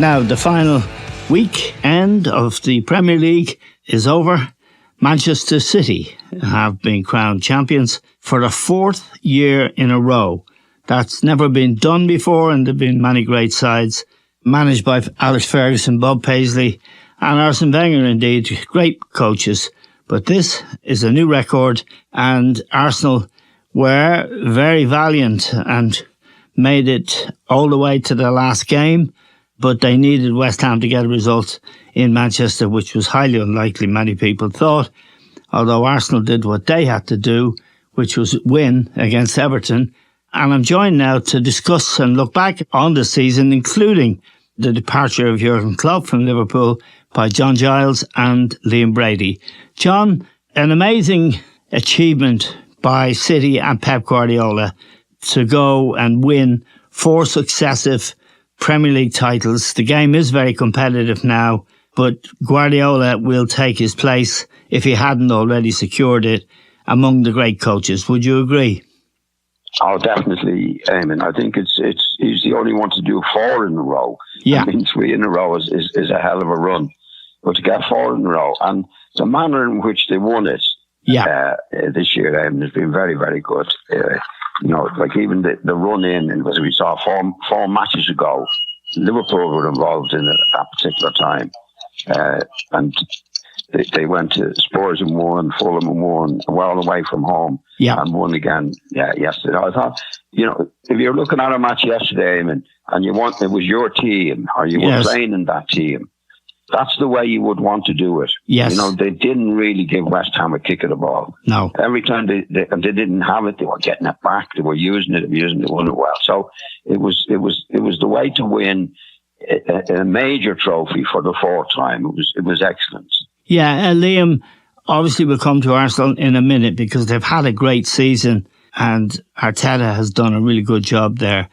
Now, the final weekend of the Premier League is over. Manchester City have been crowned champions for the 4th year in a row. That's never been done before, and there have been many great sides managed by Alex Ferguson, Bob Paisley and Arsene Wenger, indeed, great coaches. But this is a new record, and Arsenal were very valiant and made it all the way to the last game. But they needed West Ham to get a result in Manchester, which was highly unlikely, many people thought. Although Arsenal did what they had to do, which was win against Everton. And I'm joined now to discuss and look back on the season, including the departure of Jurgen Klopp from Liverpool, by John Giles and Liam Brady. John, an amazing achievement by City and Pep Guardiola to go and win 4 successive Premier League titles. The game is very competitive now, but Guardiola will take his place, if he hadn't already secured it, among the great coaches. Would you agree? Oh, definitely, Eamon. I think he's the only one to do 4 in a row. Yeah. I mean, 3 in a row is a hell of a run. But to get 4 in a row, and the manner in which they won it this year, Eamon, has been very, very good. Like even the run in, and as we saw 4 matches ago, Liverpool were involved in it at that particular time. And they went to Spurs and won, Fulham and won, well away from home, and won again yesterday. I thought, if you're looking at a match yesterday, and it was your team, or you were playing in that team, that's the way you would want to do it. Yes. They didn't really give West Ham a kick of the ball. No. Every time they didn't have it, they were getting it back. They were using it, won it well. So it was the way to win a major trophy for the 4th time. It was excellent. Yeah, Liam, obviously we'll come to Arsenal in a minute because they've had a great season and Arteta has done a really good job there.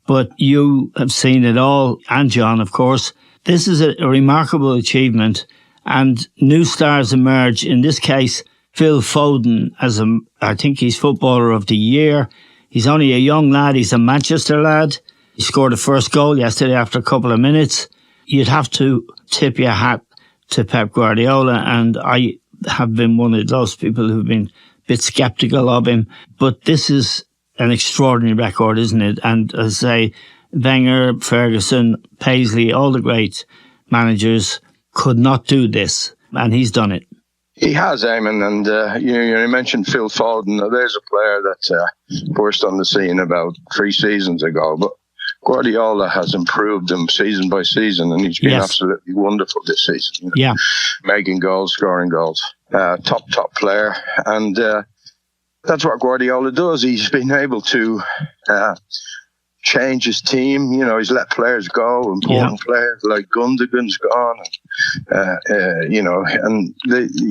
But you have seen it all, and John, of course. This is a remarkable achievement, and new stars emerge. In this case, Phil Foden, I think he's Footballer of the Year. He's only a young lad. He's a Manchester lad. He scored the first goal yesterday after a couple of minutes. You'd have to tip your hat to Pep Guardiola, and I have been one of those people who've been a bit sceptical of him. But this is an extraordinary record, isn't it? And as I say, Wenger, Ferguson, Paisley, all the great managers could not do this, and he's done it. He has, Eamon, and you mentioned Phil Foden. Now, there's a player that burst on the scene about 3 seasons ago, but Guardiola has improved him season by season, and he's been absolutely wonderful this season. Making goals, scoring goals. Top player, and that's what Guardiola does. He's been able to change his team. He's let players go, important players like Gundogan's gone, and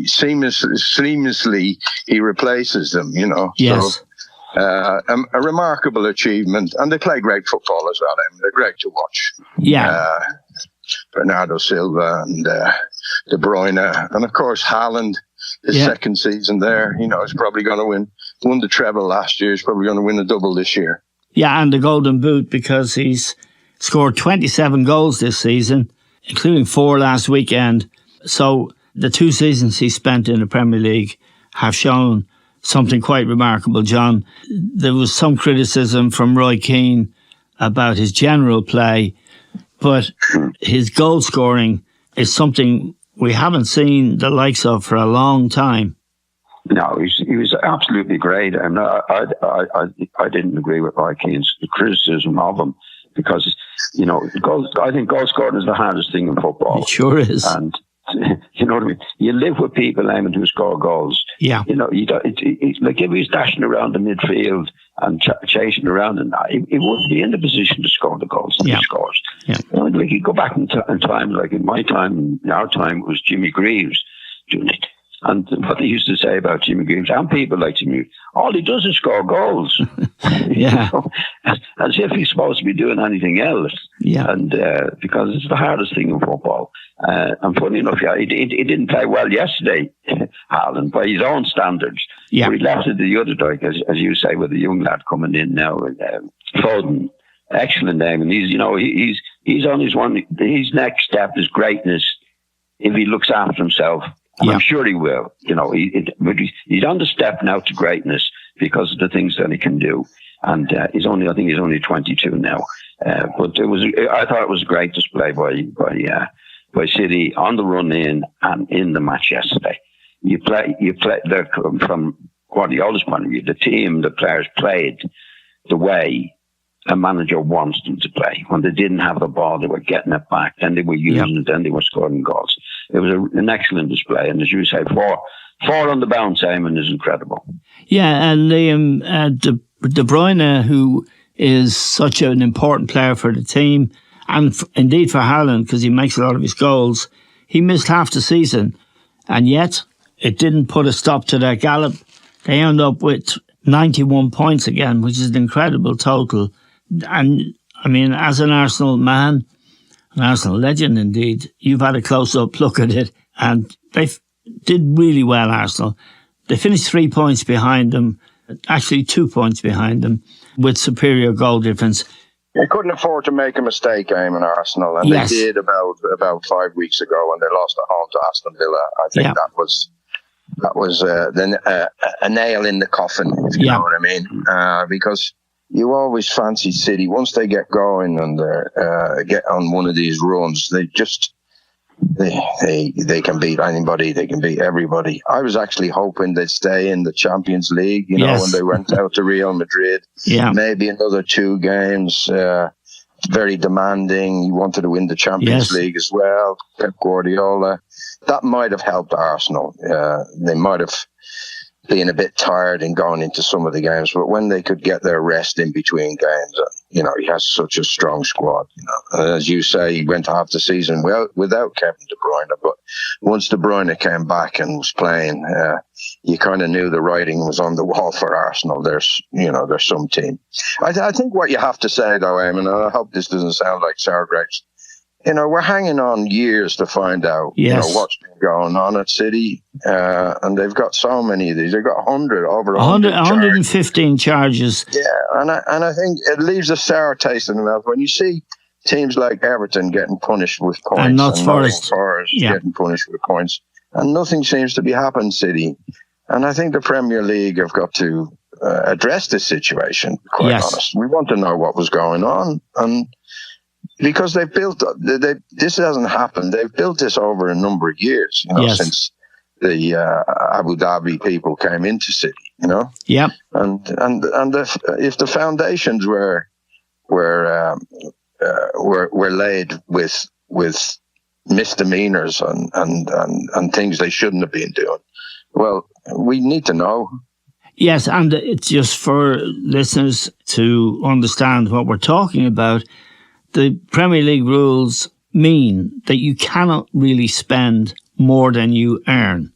seamlessly he replaces them. Yes. So, a remarkable achievement, and they play great football as well. They're great to watch. Bernardo Silva and De Bruyne, and of course Haaland. His second season there, he's probably going to won the treble last year. He's probably going to win a double this year. Yeah, and the Golden Boot, because he's scored 27 goals this season, including 4 last weekend. So the 2 seasons he spent in the Premier League have shown something quite remarkable, John. There was some criticism from Roy Keane about his general play, but his goal scoring is something we haven't seen the likes of for a long time. No, he was absolutely great, and I didn't agree with Roy Keane's criticism of him because I think goal scoring is the hardest thing in football. It sure is, and you know what I mean. You live with people, Eamon, who score goals. Yeah, you don't. Like if he's dashing around the midfield and chasing around, and he wouldn't be in the position to score the goals that he scores. Yeah, like you go back in time, like in my time, in our time, it was Jimmy Greaves doing it. And what they used to say about Jimmy Greaves and people like Jimmy, all he does is score goals. As if he's supposed to be doing anything else. Yeah. And because it's the hardest thing in football. And funny enough, he didn't play well yesterday, Haaland, by his own standards. Yeah. But he left it to the other, like, as you say, with the young lad coming in now, Foden. excellent name, and he's on his one. His next step is greatness if he looks after himself. And I'm sure he will. But he's on the step now to greatness because of the things that he can do. And I think he's only 22 now. But I thought it was a great display by City on the run in and in the match yesterday. You play. They're from Guardiola's point of view. The players played the way a manager wants them to play. When they didn't have the ball, they were getting it back. Then they were using it. Then they were scoring goals. It was an excellent display. And as you say, four on the bounce, Eamon, is incredible. Yeah, and De Bruyne, who is such an important player for the team, and indeed for Haaland, because he makes a lot of his goals, he missed half the season. And yet, it didn't put a stop to their gallop. They end up with 91 points again, which is an incredible total. And, I mean, as an Arsenal man, an Arsenal legend indeed, you've had a close-up look at it, and they did really well, Arsenal. They finished 3 points behind them, actually 2 points behind them, with superior goal difference. They couldn't afford to make a mistake, in Arsenal, and they did about 5 weeks ago when they lost at home to Aston Villa. I think that was a nail in the coffin, if you know what I mean, because you always fancy City once they get going and get on one of these runs. They just they can beat anybody. They can beat everybody. I was actually hoping they'd stay in the Champions League. When they went out to Real Madrid, maybe another 2 games. Very demanding. He wanted to win the Champions League as well. Pep Guardiola. That might have helped Arsenal. They might have been a bit tired in going into some of the games, but when they could get their rest in between games, he has such a strong squad. As you say, he went half the season without Kevin De Bruyne, but once De Bruyne came back and was playing, you kind of knew the writing was on the wall for Arsenal. There's some team. I think what you have to say though, Eamon, and I hope this doesn't sound like sour grapes, we're hanging on years to find out, what's been going on at City. And they've got so many of these. They've got 115 charges. Yeah, and I think it leaves a sour taste in the mouth when you see teams like Everton getting punished with points. And Nottingham Forest getting punished with points. And nothing seems to be happening, City. And I think the Premier League have got to address this situation, quite honest. We want to know what was going on. And because this hasn't happened. They've built this over a number of years, since the Abu Dhabi people came into City, Yeah. And if the foundations were laid with misdemeanors and things they shouldn't have been doing, well, we need to know. Yes, and it's just for listeners to understand what we're talking about. The Premier League rules mean that you cannot really spend more than you earn.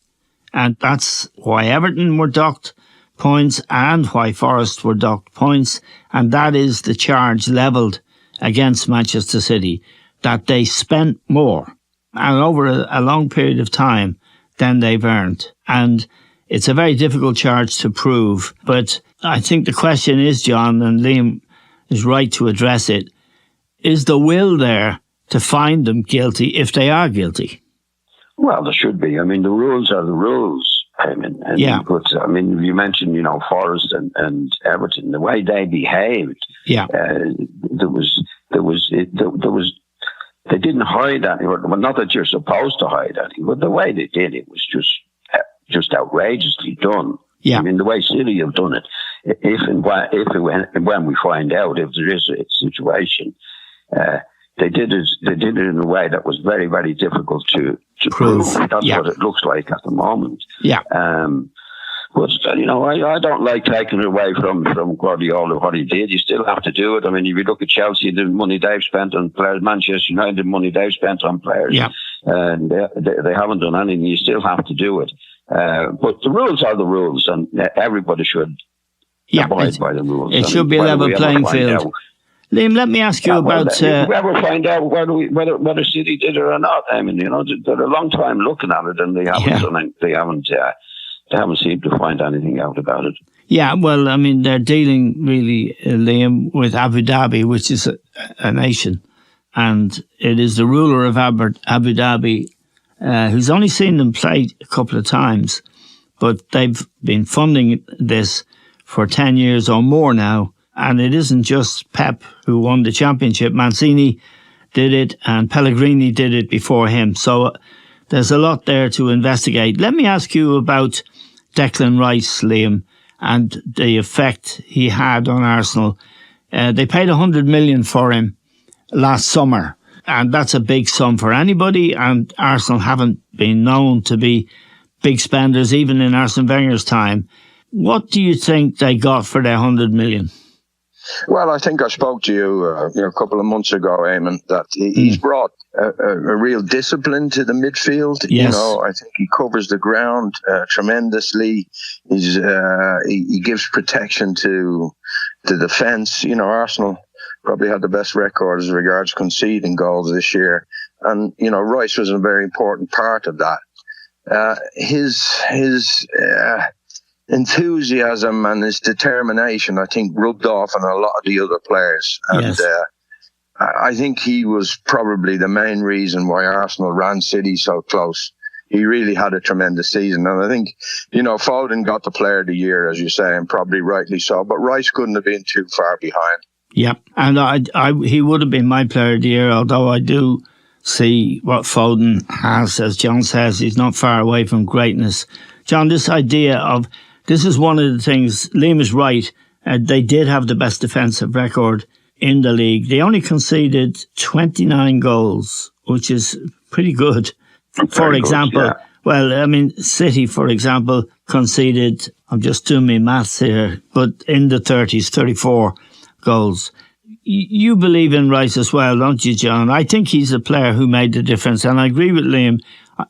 And that's why Everton were docked points and why Forest were docked points. And that is the charge levelled against Manchester City, that they spent more and over a long period of time than they've earned. And it's a very difficult charge to prove. But I think the question is, John, and Liam is right to address it, is the will there to find them guilty if they are guilty? Well, there should be. I mean, the rules are the rules. But you mentioned, Forest and Everton, the way they behaved. Yeah. They didn't hide anything. Well, not that you're supposed to hide anything, but the way they did it was just outrageously done. Yeah. I mean, the way City have done it. When we find out if there is a situation. They did it in a way that was very, very difficult to prove. That's what it looks like at the moment. Yeah. But I don't like taking it away from Guardiola what he did. You still have to do it. I mean, if you look at Chelsea, the money they've spent on players, Manchester United, the money they've spent on players, and they haven't done anything. You still have to do it. But the rules are the rules, and everybody should abide by the rules. It should be a level playing field. Liam, let me ask you about... If we ever find out whether City did it or not, I mean, they're a long time looking at it and they haven't they haven't seemed to find anything out about it. Yeah, well, I mean, they're dealing really, Liam, with Abu Dhabi, which is a nation. And it is the ruler of Abu Dhabi who's only seen them play a couple of times. But they've been funding this for 10 years or more now. And it isn't just Pep who won the championship. Mancini did it and Pellegrini did it before him. So there's a lot there to investigate. Let me ask you about Declan Rice, Liam, and the effect he had on Arsenal. They paid 100 million for him last summer. And that's a big sum for anybody. And Arsenal haven't been known to be big spenders, even in Arsene Wenger's time. What do you think they got for their 100 million? Well, I think I spoke to you, a couple of months ago, Eamon, that he's brought a real discipline to the midfield. Yes. I think he covers the ground tremendously. He gives protection to the defence. Arsenal probably had the best record as regards conceding goals this year. And, Rice was a very important part of that. His enthusiasm and his determination, I think, rubbed off on a lot of the other players. And yes. I think he was probably the main reason why Arsenal ran City so close. He really had a tremendous season. And I think, Foden got the player of the year, as you say, and probably rightly so. But Rice couldn't have been too far behind. Yeah, and he would have been my player of the year, although I do see what Foden has. As John says, he's not far away from greatness. John, this is one of the things, Liam is right, they did have the best defensive record in the league. They only conceded 29 goals, which is pretty good. For example, yeah. Well, I mean, City, for example, conceded, I'm just doing my maths here, but in the 30s, 34 goals. You believe in Rice as well, don't you, John? I think he's a player who made the difference. And I agree with Liam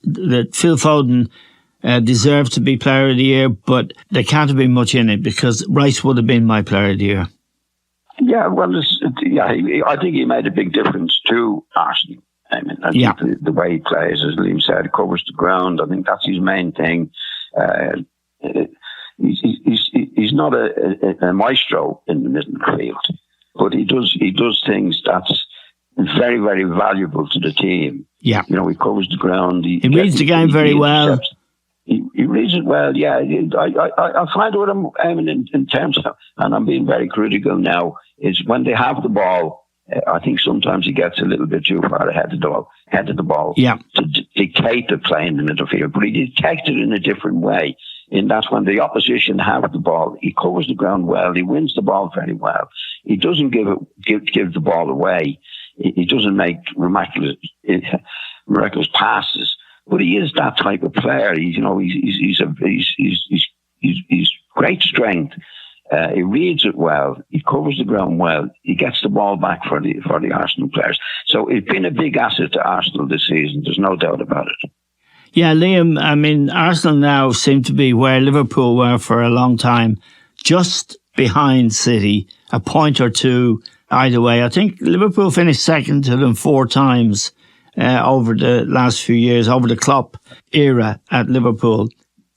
that Phil Foden deserved to be player of the year, but there can't have been much in it because Rice would have been my player of the year. Yeah, well, I think he made a big difference to Arsenal. I mean, I think the way he plays, as Liam said, covers the ground. I think that's his main thing. He's not a maestro in the middle of the field, but he does things that's very, very valuable to the team. Yeah, he covers the ground. He reads the game very well. He reads it well. Yeah, I find with him, in terms of, and I'm being very critical now, is when they have the ball. I think sometimes he gets a little bit too far ahead of the ball. Yeah, to dictate the play in the midfield, but he detects it in a different way. In that when the opposition have the ball, he covers the ground well. He wins the ball very well. He doesn't give the ball away. He doesn't make miraculous passes. But he is that type of player. He's great strength. He reads it well. He covers the ground well. He gets the ball back for the Arsenal players. So it's been a big asset to Arsenal this season. There's no doubt about it. Yeah, Liam, I mean, Arsenal now seem to be where Liverpool were for a long time, just behind City, a point or two either way. I think Liverpool finished second to them 4 times over the last few years, over the Klopp era at Liverpool.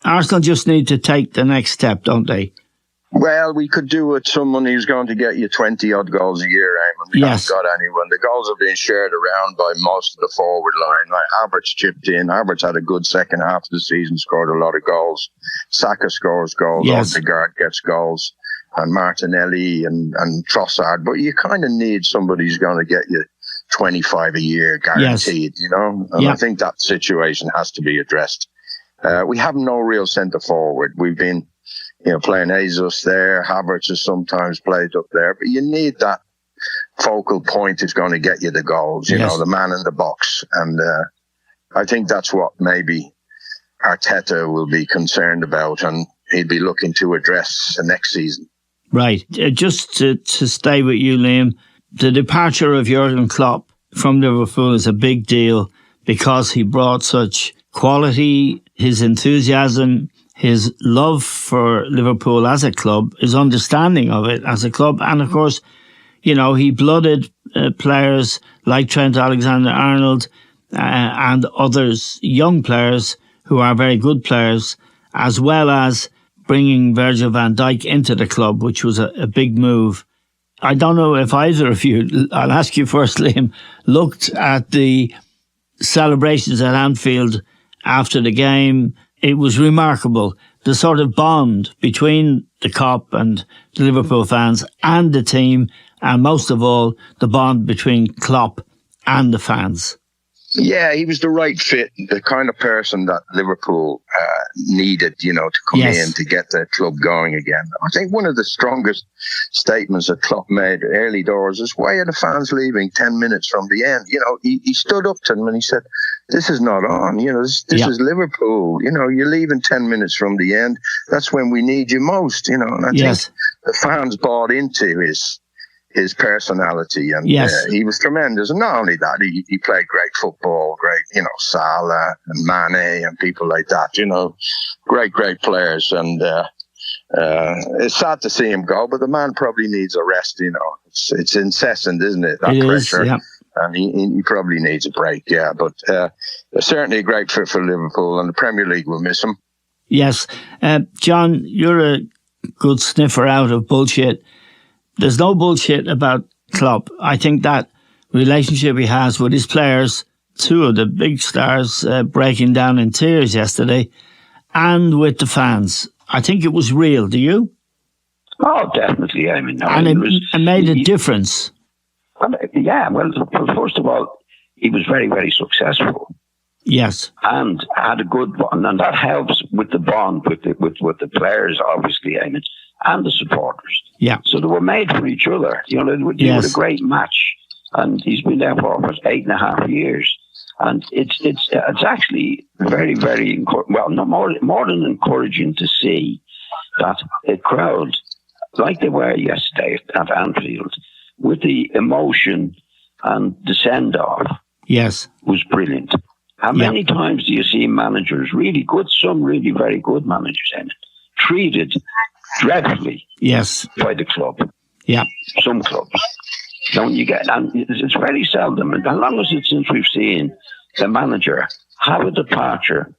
Arsenal just need to take the next step, don't they? Well, we could do with someone who's going to get you 20-odd goals a year, Eamon. We haven't got anyone. The goals are being shared around by most of the forward line. Like Havertz chipped in. Havertz had a good second half of the season, scored a lot of goals. Saka scores goals. Yes. Odegaard gets goals. And Martinelli and Trossard. But you kind of need somebody who's going to get you 25 a year guaranteed, And I think that situation has to be addressed. We have no real centre forward. We've been playing Jesus there. Havertz has sometimes played up there. But you need that focal point who's going to get you the goals, the man in the box. And I think that's what maybe Arteta will be concerned about, and he'll be looking to address the next season. Right. Just to stay with you, Liam, the departure of Jurgen Klopp from Liverpool is a big deal because he brought such quality, his enthusiasm, his love for Liverpool as a club, his understanding of it as a club. And of course, he blooded players like Trent Alexander-Arnold and others, young players who are very good players. as well as bringing Virgil van Dijk into the club, which was a big move. I don't know if either of you, I'll ask you first, Liam, looked at the celebrations at Anfield after the game. It was remarkable, the sort of bond between the Kop and the Liverpool fans and the team, and most of all, the bond between Klopp and the fans. Yeah, he was the right fit, the kind of person that Liverpool needed, to come in to get the club going again. I think one of the strongest statements that Klopp made early doors is, why are the fans leaving 10 minutes from the end? He stood up to them and he said, this is not on. This is Liverpool. You're leaving 10 minutes from the end. That's when we need you most, And I think the fans bought into his personality, and he was tremendous. And not only that, he played great football, great, Salah and Mane and people like that, great players. And it's sad to see him go, but the man probably needs a rest, It's incessant, isn't it, that pressure? Yeah. And he probably needs a break, but certainly a great fit for Liverpool, and the Premier League will miss him. Yes. John, you're a good sniffer out of bullshit. There's no bullshit about Klopp. I think that relationship he has with his players, two of the big stars breaking down in tears yesterday, and with the fans, I think it was real. Do you? Oh, definitely. It made a difference. Well, first of all, he was very, very successful. Yes. And had a good bond, and that helps with the bond with the players, obviously, and the supporters. Yeah. So they were made for each other. They were a great match, and he's been there for almost 8.5 years. And it's actually very, very more than encouraging to see that a crowd, like they were yesterday at Anfield, with the emotion and the send-off, was brilliant. How many times do you see managers, really good, some really very good managers, treated dreadfully by the club? Yeah. Some clubs. Don't you get? And it's very seldom. And how long is it since we've seen the manager have a departure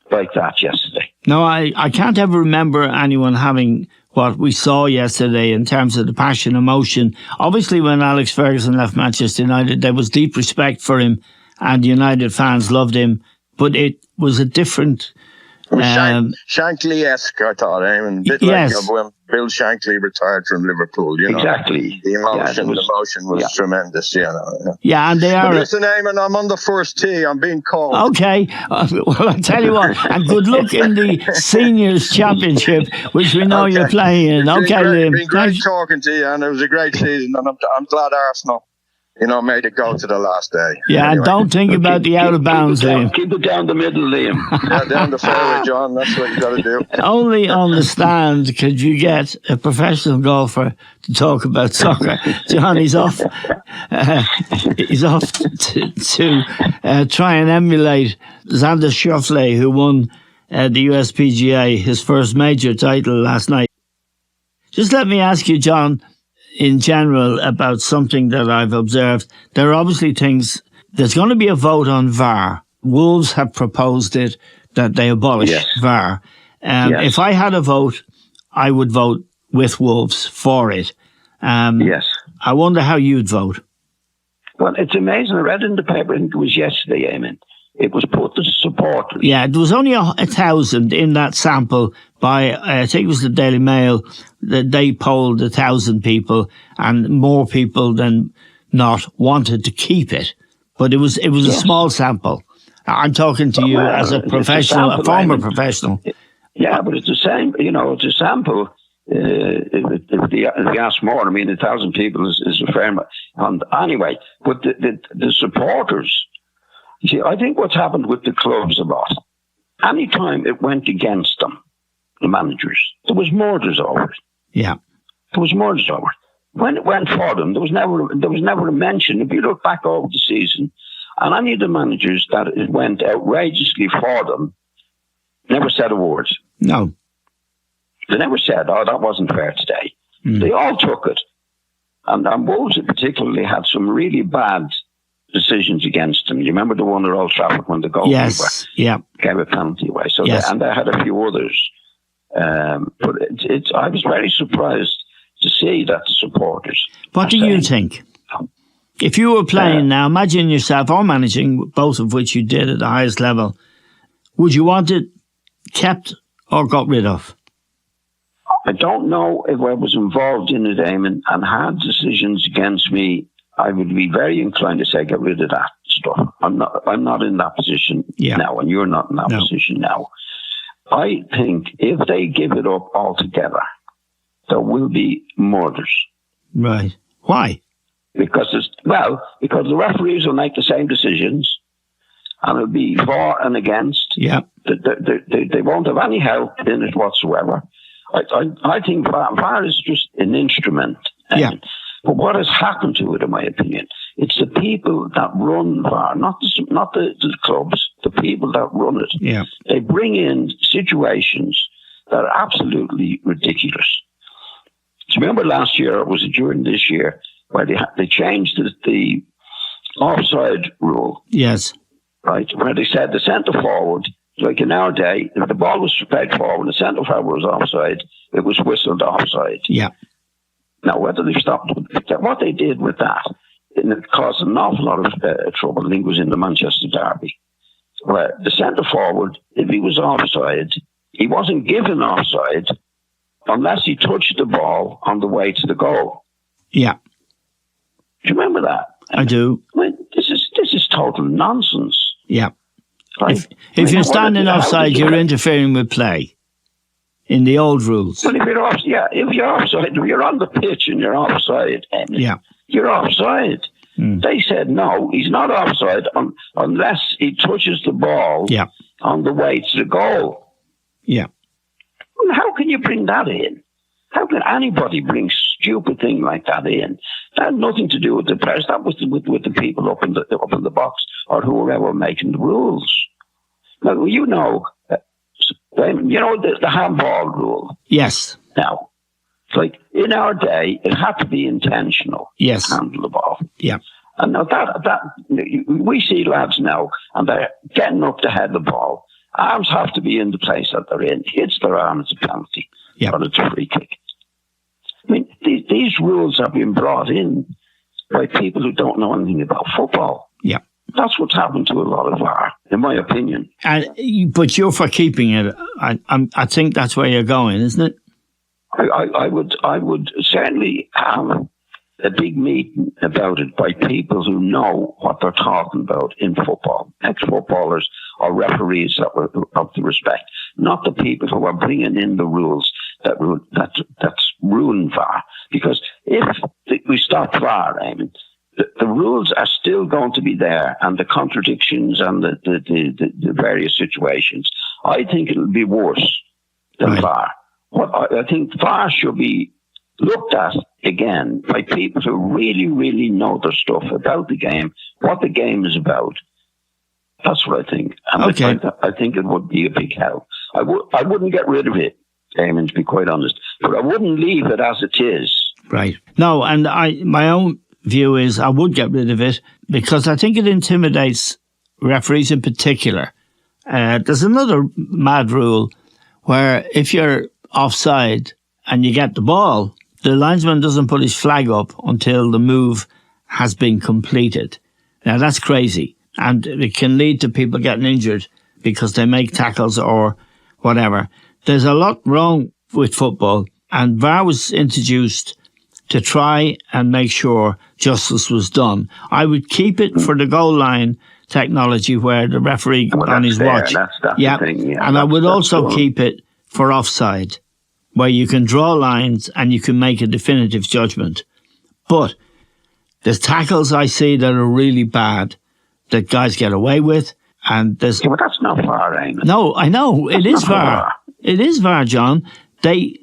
like that yesterday? No, I can't ever remember anyone having what we saw yesterday in terms of the passion, emotion. Obviously, when Alex Ferguson left Manchester United, there was deep respect for him, and United fans loved him. But it was a different... Shankly-esque, I thought, a bit like when Bill Shankly retired from Liverpool, Exactly. The emotion was tremendous, Yeah, and they are... But listen, Eamon, I'm on the first tee. I'm being called. Okay. Well, I tell you what, and good luck in the Seniors Championship, which we know you're playing in. Okay, Liam. It's been great talking to you, and it was a great season, and I'm glad Arsenal... made it go to the last day. Yeah, anyway. And don't think about the out of bounds, Liam. Keep it down the middle, Liam. Down the fairway, John. That's what you got to do. Only on the stand could you get a professional golfer to talk about soccer. John, he's off. He's off to try and emulate Xander Schauffele, who won the USPGA, his first major title last night. Just let me ask you, John, in general, about something that I've observed. There are obviously things, there's going to be a vote on VAR. Wolves have proposed it, that they abolish VAR. If I had a vote, I would vote with Wolves for it. I wonder how you'd vote. Well, it's amazing. I read in the paper, I think it was yesterday, Eamon. It was put to supporters. Yeah, there was only 1,000 in that sample by, I think it was the Daily Mail, that they polled 1,000 people, and more people than not wanted to keep it. But it was a small sample. I'm talking to you as a professional, a former professional. Yeah, but it's the same, it's a sample. If you ask more, 1,000 people is a fair amount. And anyway, but the supporters, you see, I think what's happened with the clubs a lot, any time it went against them, the managers, there was murders over it. Yeah. There was murders over it. When it went for them, there was never a mention. If you look back over the season, and any of the managers that it went outrageously for them never said a word. No. They never said, that wasn't fair today. They all took it. And Wolves particularly had some really bad decisions against them. You remember the one at Old Trafford when the goalkeeper gave a penalty away? So and they had a few others. But I was very surprised to see that the supporters. What do you think? If you were playing now, imagine yourself or managing, both of which you did at the highest level, would you want it kept or got rid of? I don't know if I was involved in it, Eamon, and had decisions against me. I would be very inclined to say get rid of that stuff. I'm not in that position now, and you're not in that position now. I think if they give it up altogether, there will be murders. Right. Why? Because the referees will make the same decisions, and it'll be for and against. Yeah. They won't have any help in it whatsoever. I think VAR is just an instrument. Yeah. But what has happened to it, in my opinion, it's the people that run VAR, not the clubs, the people that run it. Yeah. They bring in situations that are absolutely ridiculous. Do you remember last year, or was it during this year, where they changed the offside rule? Yes. Right, where they said the centre forward, like in our day, if the ball was spread forward, the centre forward was offside, it was whistled offside. Yeah. Now, whether they stopped, what they did with that, it caused an awful lot of trouble. I think it was in the Manchester derby, where the centre forward, if he was offside, he wasn't given offside unless he touched the ball on the way to the goal. Yeah. Do you remember that? I do. I mean, this is total nonsense. Yeah. Right? If you're standing offside, you're interfering with play in the old rules. But if you're offside, if you're on the pitch and you're offside, you're offside. They said, no, he's not offside unless he touches the ball on the way to the goal. Yeah. Well, how can you bring that in? How can anybody bring stupid thing like that in? That had nothing to do with the press. That was with the people up in the box or whoever making the rules. Now, you know the handball rule. Yes. Now, it's like in our day, it had to be intentional. Yes. To handle the ball. Yeah. And now that we see lads now, and they're getting up to head the ball. Arms have to be in the place that they're in. Hits their arm, it's a penalty. Yeah. But it's a free kick. I mean, these rules have been brought in by people who don't know anything about football. Yeah. That's what's happened to a lot of VAR, in my opinion. But you're for keeping it. I think that's where you're going, isn't it? I would certainly have a big meeting about it by people who know what they're talking about in football, ex-footballers or referees that were of the respect, not the people who are bringing in the rules that's ruin VAR. Because if we stop VAR, I mean, the rules are still going to be there, and the contradictions and the various situations. I think it'll be worse than VAR. I think VAR should be looked at again by people who really, really know their stuff about the game, what the game is about. That's what I think. And I think it would be a big help. I wouldn't get rid of it, Eamon, to be quite honest, but I wouldn't leave it as it is. Right. No, and my own view is I would get rid of it because I think it intimidates referees in particular. There's another mad rule where if you're offside and you get the ball, the linesman doesn't put his flag up until the move has been completed. Now, that's crazy. And it can lead to people getting injured because they make tackles or whatever. There's a lot wrong with football, and VAR was introduced to try and make sure justice was done. I would keep it for the goal line technology where the referee on his watch. That's the thing. And I would also keep it for offside, where you can draw lines and you can make a definitive judgment. But there's tackles I see that are really bad that guys get away with, and there's. Yeah, but that's not VAR, Eamon. No, I know it is VAR. It is VAR, John. I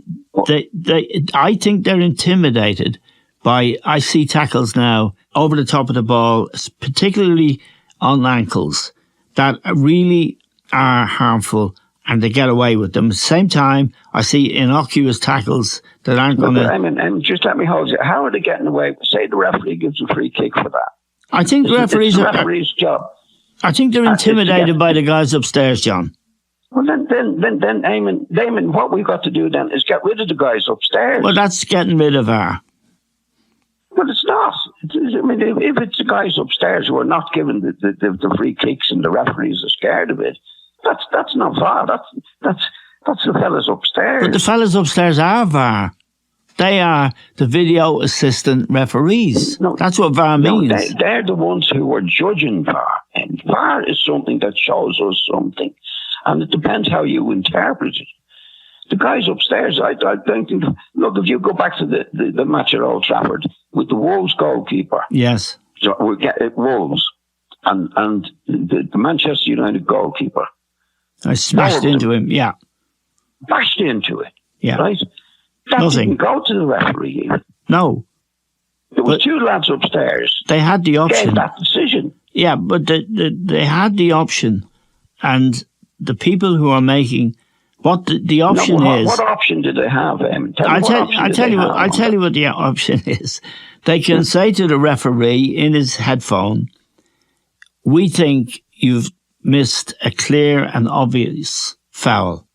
think they're intimidated by. I see tackles now over the top of the ball, particularly on ankles, that really are harmful, and they get away with them. At the same time, I see innocuous tackles that aren't going to. I mean, just let me hold you. How are they getting away? Say the referee gives a free kick for that. I think the referees it's the referee's job. I think they're intimidated by the guys upstairs, John. Well, then, Damon, what we've got to do then is get rid of the guys upstairs. Well, that's getting rid of VAR. Well, it's not. I mean, if it's the guys upstairs who are not given the free kicks and the referees are scared of it, that's not VAR. That's the fellas upstairs. But the fellas upstairs are VAR. They are the video assistant referees. No, that's what VAR means. They're the ones who are judging VAR. And VAR is something that shows us something. And it depends how you interpret it. The guys upstairs, I don't think... Look, if you go back to the match at Old Trafford with the Wolves goalkeeper... Yes. So we get Wolves and the Manchester United goalkeeper... I smashed into him, yeah. Bashed into it, yeah. Right? That Nothing. didn't go to the referee even. No. There was two lads upstairs. They had the option. Gave that decision. Yeah, but they had the option. And the people who are making... What the option is... What option do they have? I'll tell you what the option is. They can say to the referee in his headphone, we think you've missed a clear and obvious foul.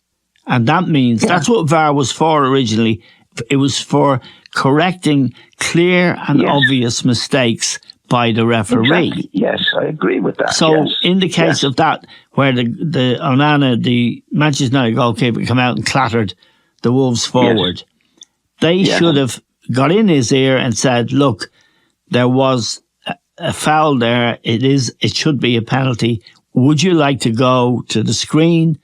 And that means that's what VAR was for originally. It was for correcting clear and obvious mistakes by the referee. Exactly. Yes, I agree with that. So in the case of that, where the Onana, the Manchester United goalkeeper, come out and clattered the Wolves forward, they should have got in his ear and said, look, there was a foul there. It should be a penalty. Would you like to go to the screen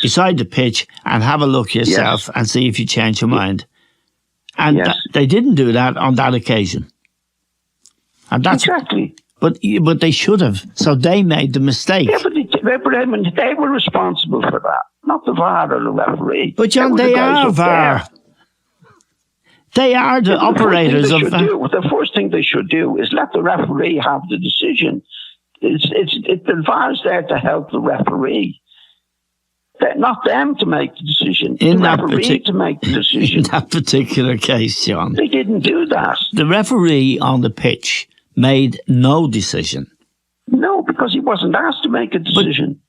beside the pitch and have a look yourself and see if you change your mind? And they didn't do that on that occasion. And that's exactly. But they should have. So they made the mistake. Yeah, but they were responsible for that, not the VAR or the referee. But John, they are VAR. They are the operators of VAR. The first thing they should do is let the referee have the decision. The VAR's there to help the referee. Not them to make the decision. The referee to make the decision. In that particular case, John. They didn't do that. The referee on the pitch made no decision. No, because he wasn't asked to make a decision.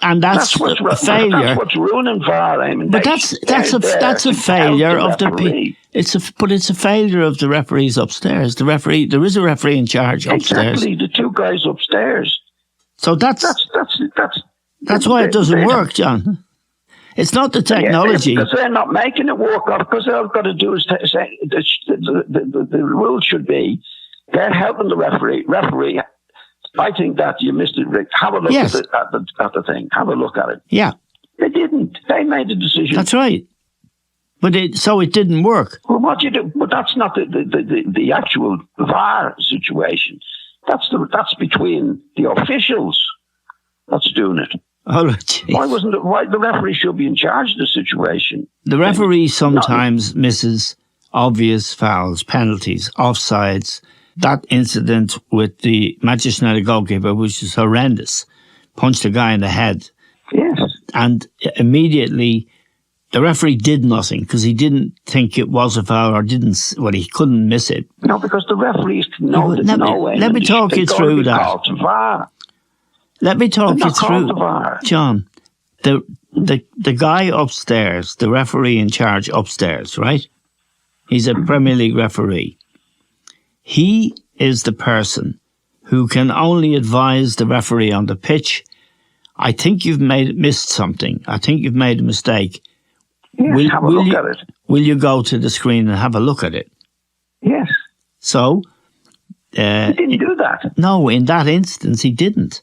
And that's a failure. That's what's ruining VAR. I mean, but that's a failure of the it's a failure of the referees upstairs. The referee, there is a referee in charge upstairs. Exactly, the two guys upstairs. So that's why it doesn't work, John. It's not the technology. Because they're not making it work. Because all they've got to do is say the rule should be they're helping the referee. Referee, I think that you missed it, Rick. Have a look at the thing. Have a look at it. Yeah. They didn't. They made the decision. That's right. But it didn't work. Well, what you do? But that's not the actual VAR situation. That's between the officials that's doing it. Oh, geez. Why the referee should be in charge of the situation? The referee sometimes misses obvious fouls, penalties, offsides. That incident with the Manchester United goalkeeper, which is horrendous, punched a guy in the head. Yes. And immediately the referee did nothing because he didn't think it was a foul or he couldn't miss it. No, because the referees know there's no way. Let me talk you through that. Let me talk you through, John. The guy upstairs, the referee in charge upstairs, right? He's a Premier League referee. He is the person who can only advise the referee on the pitch. I think you've missed something. I think you've made a mistake. Yes, have a look at it. Will you go to the screen and have a look at it? Yes. So... he didn't do that. No, in that instance, he didn't.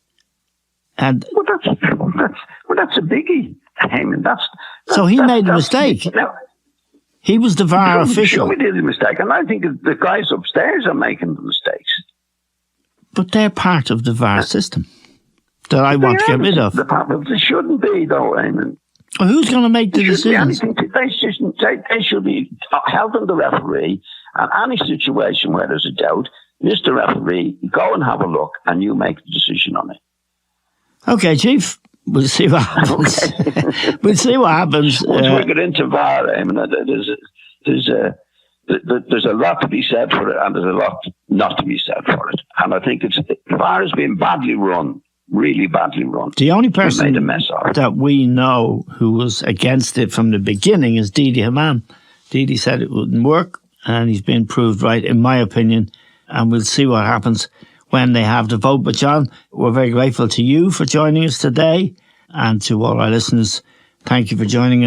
And that's a biggie. I mean, so he made a mistake. He was the VAR official. He did a mistake, and I think the guys upstairs are making the mistakes. But they're part of the VAR system that I want to get rid of. They shouldn't be, though, Eamon. Well, who's going to make the decisions? They should be helping the referee, and any situation where there's a doubt, Mr. Referee, go and have a look, and you make the decision on it. Okay, Chief. We'll see what happens. Okay. We'll see what happens. Once we get into VAR, I mean, there's a lot to be said for it, and there's a lot not to be said for it. And I think VAR has been badly run, really badly run. The only person made a mess of it. that we know who was against it from the beginning is Didi Hammam. Didi said it wouldn't work, and he's been proved right, in my opinion. And we'll see what happens when they have the vote. But John, we're very grateful to you for joining us today, and to all our listeners, thank you for joining us.